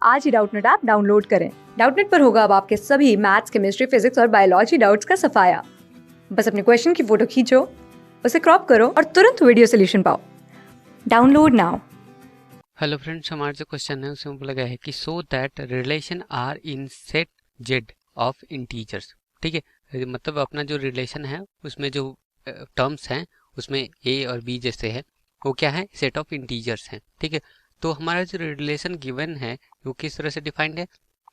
आज ही Doubtnut app download करें। Doubtnut पर होगा अब आपके सभी मैथ्स, केमिस्ट्री, फिजिक्स और बायोलॉजी डाउट्स का सफाया। बस अपने क्वेश्चन की फोटो खींचो, उसे क्रॉप करो और तुरंत वीडियो सोल्यूशन पाओ। Download now. हेलो फ्रेंड्स, हमारा जो क्वेश्चन है उसमें बोला गया है कि show that relation R in set Z of integers. ठीक है, मतलब अपना जो रिलेशन है उसमें जो टर्म्स हैं उसमें ए और बी जैसे है वो क्या है, सेट ऑफ इंटीजर्स हैं। ठीक है, तो हमारा जो रिलेशन गिवन है वो किस तरह से डिफाइंड है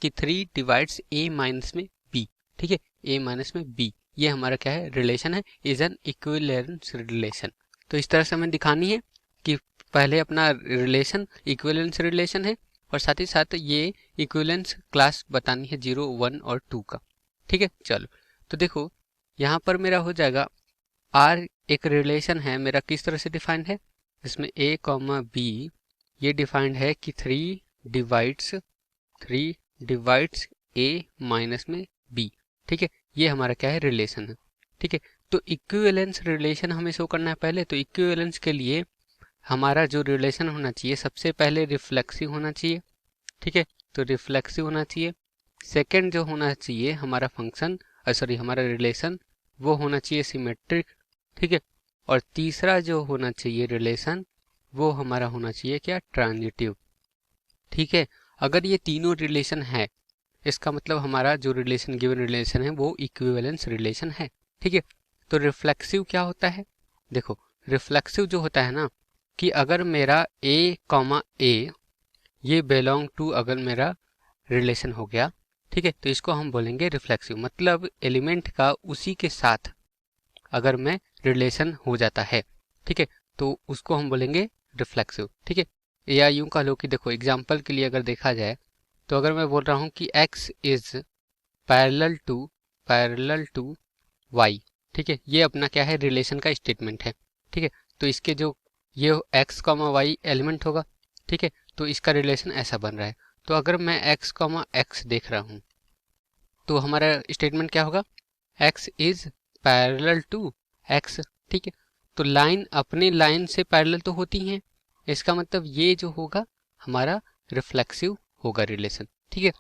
कि 3 डिवाइड्स ए माइनस में बी। ठीक है, ए माइनस में बी ये हमारा क्या है, रिलेशन है, इज एन इक्विवेलेंस रिलेशन। तो इस तरह से हमें दिखानी है कि पहले अपना रिलेशन इक्विवेलेंस रिलेशन है और साथ ही साथ ये इक्विवेलेंस क्लास बतानी है 0, 1 और 2 का। ठीक है, चलो तो देखो यहाँ पर मेरा हो जाएगा आर एक रिलेशन है मेरा किस तरह से डिफाइंड है, इसमें ए कॉमा बी ये डिफाइंड है कि 3 डिवाइड्स ए माइनस में बी। ठीक है, ये हमारा क्या है, रिलेशन है। ठीक है, तो इक्विवेलेंस रिलेशन हमें शो करना है पहले। तो इक्विवेलेंस के लिए हमारा जो रिलेशन होना चाहिए सबसे पहले रिफ्लेक्सिव होना चाहिए। ठीक है, तो रिफ्लेक्सिव होना चाहिए। सेकंड जो होना चाहिए हमारा फंक्शन सॉरी हमारा रिलेशन वो होना चाहिए सिमेट्रिक। ठीक है, और तीसरा जो होना चाहिए रिलेशन वो हमारा होना चाहिए क्या, ट्रांजिटिव। ठीक है, अगर ये तीनों रिलेशन है इसका मतलब हमारा जो रिलेशन गिवन रिलेशन है वो इक्विवेलेंस रिलेशन है। ठीक है, तो रिफ्लेक्सिव क्या होता है, देखो रिफ्लेक्सिव जो होता है ना कि अगर मेरा ए कॉमा ए ये बिलोंग टू अगर मेरा रिलेशन हो गया, ठीक है, तो इसको हम बोलेंगे रिफ्लेक्सिव। मतलब एलिमेंट का उसी के साथ अगर मैं रिलेशन हो जाता है, ठीक है, तो उसको हम बोलेंगे रिफ्लेक्सिव। ठीक है, या यूं कह लो कि देखो एग्जाम्पल के लिए अगर देखा जाए तो अगर मैं बोल रहा हूँ कि x is parallel to y। ठीक है, ये अपना क्या है, रिलेशन का स्टेटमेंट है। ठीक है, तो इसके जो ये x कॉमा वाई एलिमेंट होगा, ठीक है, तो इसका रिलेशन ऐसा बन रहा है। तो अगर मैं x कॉमा x देख रहा हूँ तो हमारा स्टेटमेंट क्या होगा, x is parallel to x। ठीक है, तो लाइन अपने लाइन से पैरेलल तो होती हैं, इसका मतलब ये जो होगा हमारा रिफ्लेक्सिव होगा रिलेशन। ठीक है,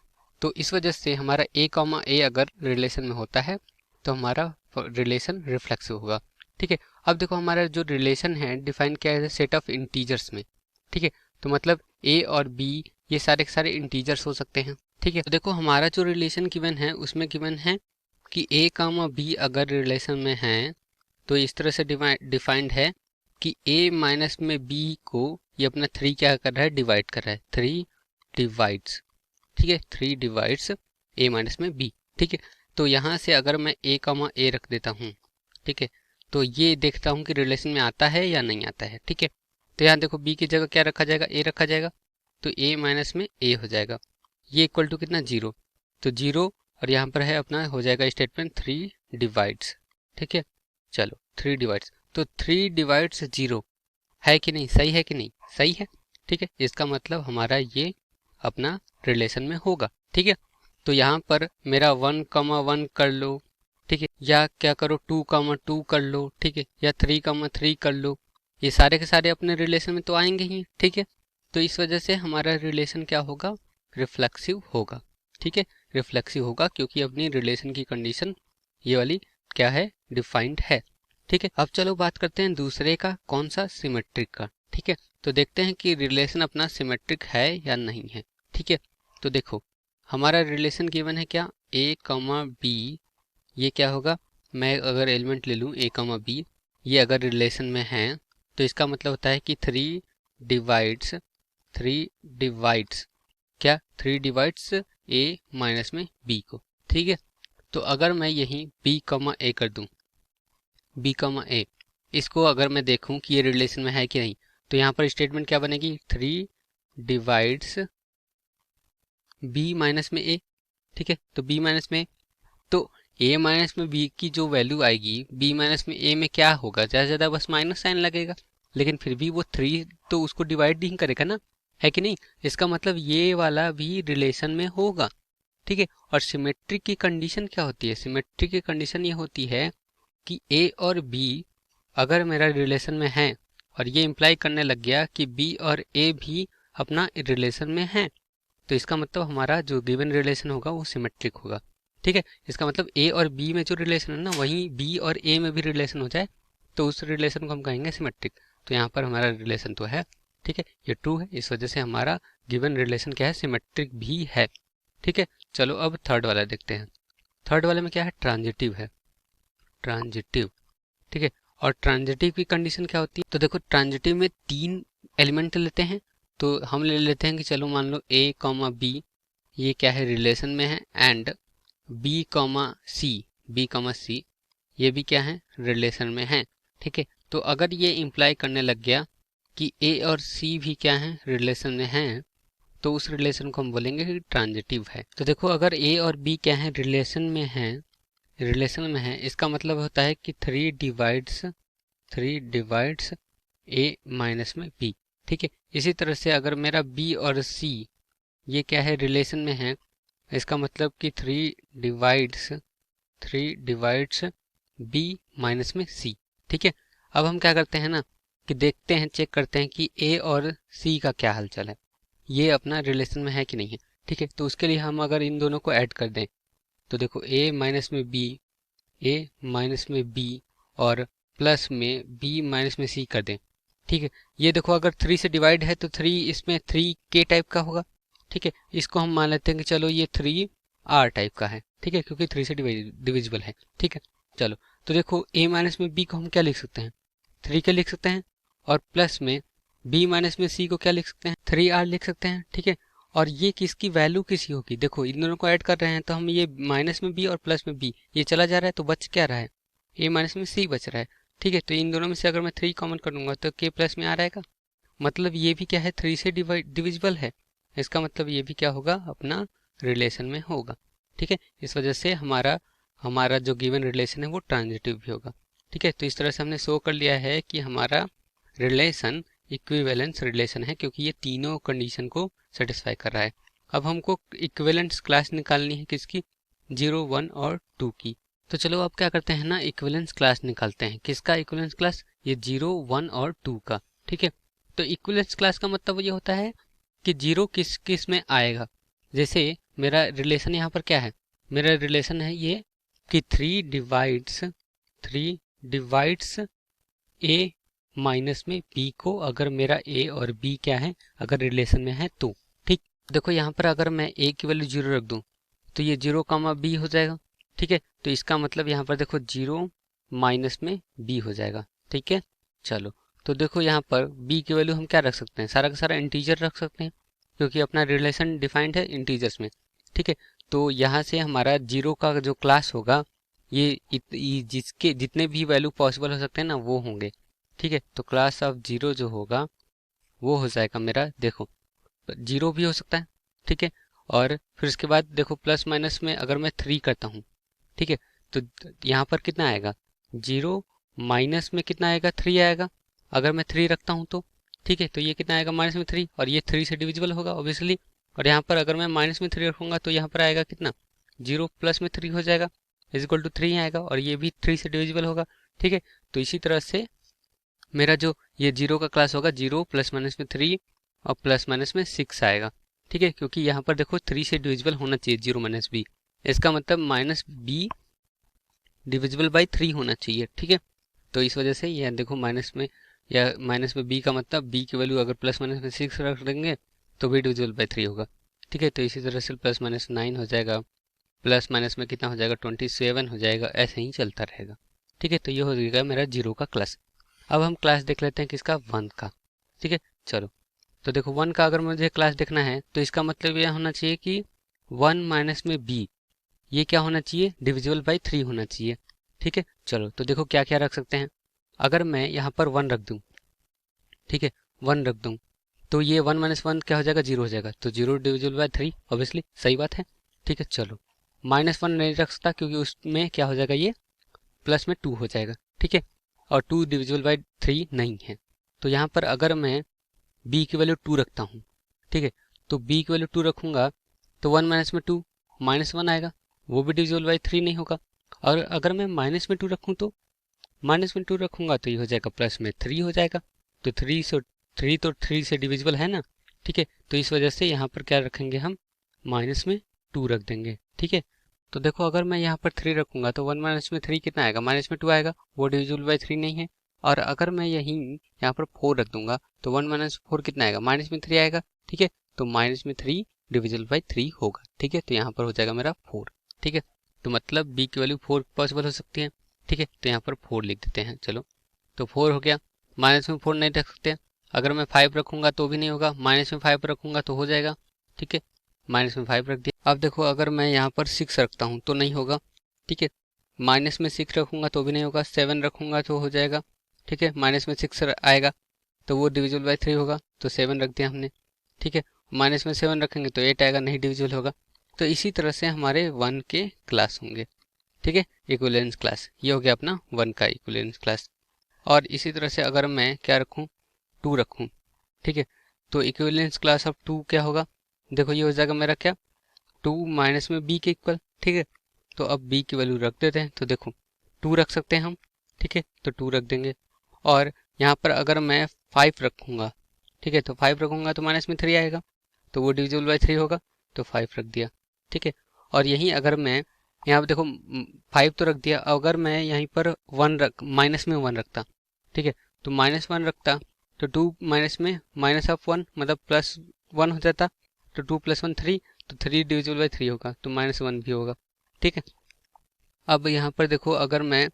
तो इस वजह से हमारा a कॉमा ए अगर रिलेशन में होता है तो हमारा रिलेशन रिफ्लेक्सिव होगा। ठीक है, अब देखो हमारा जो रिलेशन है डिफाइन किया है सेट ऑफ इंटीजर्स में। ठीक है, तो मतलब a और b ये सारे के सारे इंटीजर्स हो सकते हैं। ठीक है, तो देखो हमारा जो रिलेशन गिवन है उसमें गिवन है कि a कामा b अगर रिलेशन में है तो इस तरह से डिफाइंड है कि a माइनस में b को ये अपना 3 क्या कर रहा है, डिवाइड कर रहा है, 3 डिवाइड्स। ठीक है, 3 डिवाइड्स a माइनस में b। ठीक है, तो यहाँ से अगर मैं a कामा a रख देता हूँ, ठीक है, तो ये देखता हूँ कि रिलेशन में आता है या नहीं आता है। ठीक है, तो यहाँ देखो b की जगह क्या रखा जाएगा, a रखा जाएगा, तो a माइनस में a हो जाएगा, ये इक्वल टू कितना, 0। तो 0 और यहाँ पर है अपना हो जाएगा स्टेटमेंट 3 डिवाइड्स। ठीक है, चलो 3 डिवाइड्स, तो 3 डिवाइड्स 0 है कि नहीं, सही है कि नहीं, सही है। ठीक है, इसका मतलब हमारा ये अपना रिलेशन में होगा। ठीक है, तो यहाँ पर मेरा 1 कमा 1 कर लो, ठीक है, या क्या करो 2 कमा 2 कर लो, ठीक है, या 3 कमा 3 कर लो, ये सारे के सारे अपने रिलेशन में तो आएंगे ही। ठीक है, तो इस वजह से हमारा रिलेशन क्या होगा, रिफ्लेक्सिव होगा। ठीक है, रिफ्लेक्सिव होगा क्योंकि अपनी रिलेशन की कंडीशन ये वाली क्या है, डिफाइंड है। ठीक है, अब चलो बात करते हैं दूसरे का, कौन सा, सिमेट्रिक का। ठीक है, तो देखते हैं कि रिलेशन अपना सिमेट्रिक है या नहीं है। ठीक है, तो देखो हमारा रिलेशन गिवन है क्या, a कमा बी ये क्या होगा, मैं अगर एलिमेंट ले लूँ a कमा बी ये अगर रिलेशन में है तो इसका मतलब होता है कि 3 डिवाइड्स क्या, 3 डिवाइड्स a माइनस में b को। ठीक है, तो अगर मैं यहीं b कमा a कर दूं, b कमा a इसको अगर मैं देखूं कि ये रिलेशन में है कि नहीं, तो यहाँ पर स्टेटमेंट क्या बनेगी, 3 डिवाइड्स b माइनस में a। ठीक है, तो b माइनस में तो a माइनस में b की जो वैल्यू आएगी b माइनस में a में क्या होगा, ज़्यादा से ज़्यादा बस माइनस साइन लगेगा, लेकिन फिर भी वो 3 तो उसको डिवाइड नहीं करेगा ना, है कि नहीं। इसका मतलब ये वाला भी रिलेशन में होगा। ठीक है, और सिमेट्रिक की कंडीशन क्या होती है, सिमेट्रिक की कंडीशन ये होती है कि a और b अगर मेरा रिलेशन में है और ये इम्प्लाई करने लग गया कि b और a भी अपना रिलेशन में है, तो इसका मतलब हमारा जो गिवन रिलेशन होगा वो सिमेट्रिक होगा। ठीक है, इसका मतलब ए और बी में जो रिलेशन है ना, वहीं बी और ए में भी रिलेशन हो जाए तो उस रिलेशन को हम कहेंगे सिमेट्रिक। तो यहाँ पर हमारा रिलेशन तो है, ठीक है, ये ट्रू है, इस वजह से हमारा गिवन रिलेशन क्या है, सिमेट्रिक भी है। ठीक है, चलो अब थर्ड वाला देखते हैं। थर्ड वाले में क्या है, ट्रांजिटिव है, ट्रांजिटिव। ठीक है, और ट्रांजिटिव की कंडीशन क्या होती है, तो देखो ट्रांजिटिव में 3 एलिमेंट लेते हैं। तो हम ले लेते हैं कि चलो मान लो ए कॉमा बी ये क्या है, रिलेशन में है, एंड बी कॉमा सी ये भी क्या है, रिलेशन में है। ठीक है, तो अगर ये इम्प्लाई करने लग गया कि ए और सी भी क्या है, रिलेशन में है, तो उस रिलेशन को हम बोलेंगे कि ट्रांजिटिव है। तो देखो अगर ए और बी क्या है, रिलेशन में है, इसका मतलब होता है कि 3 डिवाइड्स ए माइनस में बी। ठीक है, इसी तरह से अगर मेरा बी और सी ये क्या है, रिलेशन में है, इसका मतलब कि 3 डिवाइड्स बी माइनस में सी। ठीक है, अब हम क्या करते हैं ना कि देखते हैं, चेक करते हैं कि ए और सी का क्या हालचाल है, ये अपना रिलेशन में है कि नहीं है। ठीक है, तो उसके लिए हम अगर इन दोनों को ऐड कर दें तो देखो ए माइनस में बी और प्लस में बी माइनस में सी कर दें। ठीक है, ये देखो अगर 3 से डिवाइड है तो 3 इसमें 3 के टाइप का होगा। ठीक है, इसको हम मान लेते हैं कि चलो ये 3 आर टाइप का है। ठीक है, क्योंकि 3 से डिविजिबल है। ठीक है, चलो तो देखो ए माइनस में बी को हम क्या लिख सकते हैं, 3 के लिख सकते हैं, और प्लस में बी माइनस में सी को क्या लिख सकते हैं, 3 आर लिख सकते हैं। ठीक है, और ये किसकी वैल्यू किसी होगी, देखो इन दोनों को ऐड कर रहे हैं तो हम ये माइनस में बी और प्लस में बी ये चला जा रहा है, तो बच क्या रहा है, ए माइनस में सी बच रहा है। ठीक है, तो इन दोनों में से अगर मैं 3 कॉमन कर दूंगा तो के प्लस में आ रहेगा, मतलब ये भी क्या है, 3 से डिविजिबल है, इसका मतलब ये भी क्या होगा, अपना रिलेशन में होगा। ठीक है, इस वजह से हमारा जो गिवन रिलेशन है वो ट्रांजिटिव भी होगा। ठीक है, तो इस तरह से हमने शो कर लिया है कि हमारा रिलेशन इक्विवेलेंस रिलेशन है, क्योंकि ये तीनों कंडीशन को सेटिस्फाई कर रहा है। अब हमको इक्विवेलेंस क्लास निकालनी है किसकी, 0, 1 और 2 की। तो चलो अब क्या करते हैं ना, इक्विवेलेंस क्लास निकालते हैं। किसका इक्विवेलेंस क्लास, ये 0, 1 और 2 का। ठीक है, तो इक्विवेलेंस क्लास का मतलब ये होता है कि 0 किस किस में आएगा। जैसे मेरा रिलेशन यहाँ पर क्या है, मेरा रिलेशन है ये कि 3 डिवाइड्स ए माइनस में बी को, अगर मेरा ए और बी क्या है, अगर रिलेशन में है तो। ठीक, देखो यहाँ पर अगर मैं ए की वैल्यू 0 रख दूं तो ये 0 कामा बी हो जाएगा। ठीक है, तो इसका मतलब यहाँ पर देखो 0 माइनस में बी हो जाएगा। ठीक है, चलो तो देखो यहाँ पर बी की वैल्यू हम क्या रख सकते हैं, सारा का सारा इंटीजर रख सकते हैं, क्योंकि अपना रिलेशन डिफाइंड है इंटीजर्स में। ठीक है, तो यहाँ से हमारा 0 का जो क्लास होगा ये जिसके जितने भी वैल्यू पॉसिबल हो सकते हैं ना वो होंगे। ठीक है, तो क्लास ऑफ 0 जो होगा वो हो जाएगा मेरा, देखो 0 भी हो सकता है। ठीक है, और फिर उसके बाद देखो प्लस माइनस में अगर मैं 3 करता हूँ, ठीक है, तो यहाँ पर कितना आएगा, 0 माइनस में कितना आएगा, 3 आएगा, अगर मैं 3 रखता हूँ तो। ठीक है, तो ये कितना आएगा, माइनस में 3, और ये 3 से डिविजिबल होगा ऑब्वियसली। और यहाँ पर अगर मैं माइनस में 3 रखूंगा तो यहाँ पर आएगा कितना, 0 प्लस में 3 हो जाएगा, इज इक्वल टू 3 आएगा, और ये भी 3 से डिविजिबल होगा। ठीक है, तो इसी तरह से मेरा जो ये 0 का क्लास होगा, 0 प्लस माइनस में 3 और प्लस माइनस में 6 आएगा। ठीक है, क्योंकि यहाँ पर देखो 3 से डिविजिबल होना चाहिए 0 माइनस बी, इसका मतलब माइनस बी डिविजिबल बाई 3 होना चाहिए। ठीक है, तो इस वजह से यह देखो माइनस में बी का मतलब बी की वैल्यू अगर प्लस माइनस में 6 रख देंगे तो बी डिविजिबल बाई 3 होगा। ठीक है, तो इसी तरह से प्लस माइनस 9 हो जाएगा, प्लस माइनस में कितना हो जाएगा, 27 हो जाएगा, ऐसे ही चलता रहेगा। ठीक है, तो ये हो जाएगा मेरा 0 का क्लास। अब हम क्लास देख लेते हैं किसका, 1 का। ठीक है, चलो तो देखो 1 का अगर मुझे क्लास देखना है तो इसका मतलब यह होना चाहिए कि 1 माइनस में बी ये क्या होना चाहिए, डिविजिबल बाई 3 होना चाहिए। ठीक है, चलो तो देखो क्या क्या रख सकते हैं, अगर मैं यहाँ पर 1 रख दूँ, ठीक है 1 रख दूँ, तो ये 1 माइनस 1 क्या हो जाएगा, 0 हो जाएगा, तो 0 डिविजिबल बाई 3 ऑब्वियसली, सही बात है। ठीक है, चलो -1 नहीं रख सकता क्योंकि उसमें क्या हो जाएगा, ये प्लस में 2 हो जाएगा। ठीक है, और 2 डिविजिबल बाई 3 नहीं है, तो यहाँ पर अगर मैं b की वैल्यू 2 रखता हूँ, ठीक है, तो b की वैल्यू 2 रखूंगा तो 1 माइनस में 2 -1 आएगा, वो भी डिविजिबल बाई 3 नहीं होगा। और अगर मैं माइनस में 2 रखूँ तो माइनस में 2 रखूंगा तो ये हो जाएगा प्लस में 3 हो जाएगा, तो 3 तो 3 से डिविजिबल है ना, ठीक है। तो इस वजह से यहाँ पर क्या रखेंगे हम, माइनस में 2 रख देंगे। ठीक है। तो देखो अगर मैं यहाँ पर 3 रखूंगा तो 1 माइनस में 3 कितना आएगा, माइनस में 2 आएगा, वो डिविजिबल बाई 3 नहीं है। और अगर मैं यहीं यहाँ पर 4 रख दूंगा तो 1 माइनस 4 कितना आएगा, माइनस में 3 आएगा। ठीक है। तो माइनस में 3 डिविजिबल बाई 3 होगा। ठीक है। तो यहाँ पर हो जाएगा मेरा 4। ठीक है। तो मतलब बी की वैल्यू 4 पॉसिबल हो सकती है। ठीक है। तो यहाँ पर 4 लिख देते हैं। चलो, तो 4 हो गया। माइनस में 4 नहीं रख सकते। अगर मैं 5 रखूंगा तो भी नहीं होगा, माइनस में 5 रखूंगा तो हो जाएगा। ठीक है। माइनस में 5 रख दिया। अब देखो अगर मैं यहाँ पर 6 रखता हूँ तो नहीं होगा। ठीक है। माइनस में 6 रखूंगा तो भी नहीं होगा, 7 रखूंगा तो हो जाएगा। ठीक है। माइनस में 6 आएगा तो वो डिविजिबल बाई 3 होगा, तो 7 रख दिया हमने। ठीक है। माइनस में 7 रखेंगे तो 8 आएगा, नहीं डिविजिबल होगा। तो इसी तरह से हमारे 1 के क्लास होंगे। ठीक है। इक्विवेलेंस क्लास ये हो गया अपना 1 का इक्विवेलेंस क्लास। और इसी तरह से अगर मैं क्या रखूं, 2 रखूं। ठीक है। तो इक्विवेलेंस क्लास ऑफ 2 क्या होगा, देखो ये हो जाएगा मेरा क्या, 2 माइनस में b के इक्वल। ठीक है। तो अब b की वैल्यू रख देते हैं। तो देखो 2 रख सकते हैं हम। ठीक है। तो 2 रख देंगे। और यहाँ पर अगर मैं 5 रखूंगा, ठीक है, तो 5 रखूंगा तो माइनस में 3 आएगा, तो वो डिविजिबल बाई 3 होगा, तो 5 रख दिया। ठीक है। और यहीं अगर मैं यहाँ पर देखो 5 तो रख दिया, अगर मैं यहीं पर 1 रख माइनस में 1 रखता, ठीक है, तो माइनस 1 रखता तो 2 माइनस में माइनस ऑफ 1 मतलब प्लस 1 हो जाता, तो 2 प्लस 1 3, तो 3 डिविजिबल बाई 3 होगा, तो माइनस 1 भी होगा। ठीक है। अब यहाँ पर देखो अगर मैं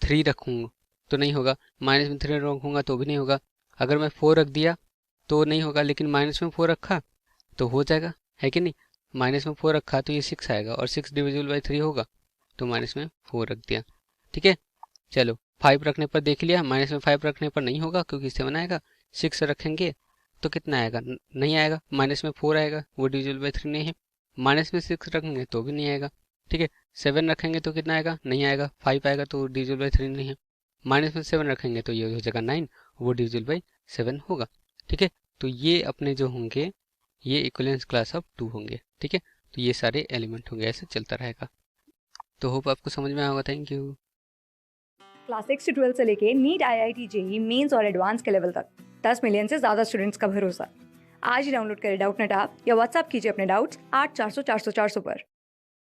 3 रखूँगा तो नहीं होगा, माइनस में 3 रखूँगा तो भी नहीं होगा। अगर मैं 4 रख दिया तो नहीं होगा, लेकिन माइनस में 4 रखा तो हो जाएगा, है कि नहीं। माइनस में 4 रखा तो ये 6 आएगा, और 6 डिविजिबल बाई 3 होगा, तो माइनस में 4 रख दिया। ठीक है। चलो 5 रखने पर देख लिया, माइनस में 5 रखने पर नहीं होगा क्योंकि 7 आएगा। 6 रखेंगे तो कितना आएगा, नहीं आएगा, माइनस में 4 आएगा, वो डिविजिबल बाई 3 नहीं है। माइनस में 6 रखेंगे तो भी नहीं आएगा। ठीक है। 7 रखेंगे तो कितना आएगा, नहीं आएगा, 5 आएगा, तो डिविजिबल बाई 3 नहीं है। माइनस में 7 रखेंगे तो ये हो जाएगा 9, वो डिविजिबल बाई 7 होगा। ठीक है। तो ये अपने जो होंगे ये इक्विवेलेंस क्लास ऑफ 2 होंगे। ठीक है। तो ये सारे एलिमेंट होंगे, ऐसे चलता रहेगा। तो होप आपको समझ में आया होगा। Thank you. क्लास 6 से 12 से लेके नीट, IIT, जेई मेंस और एडवांस के लेवल तक 10 मिलियन से ज़्यादा स्टूडेंट्स का भरोसा। आज ही डाउनलोड करें डाउटनेट ऐप या व्हाट्सएप कीजिए अपने डाउट्स 8400 400 400 पर।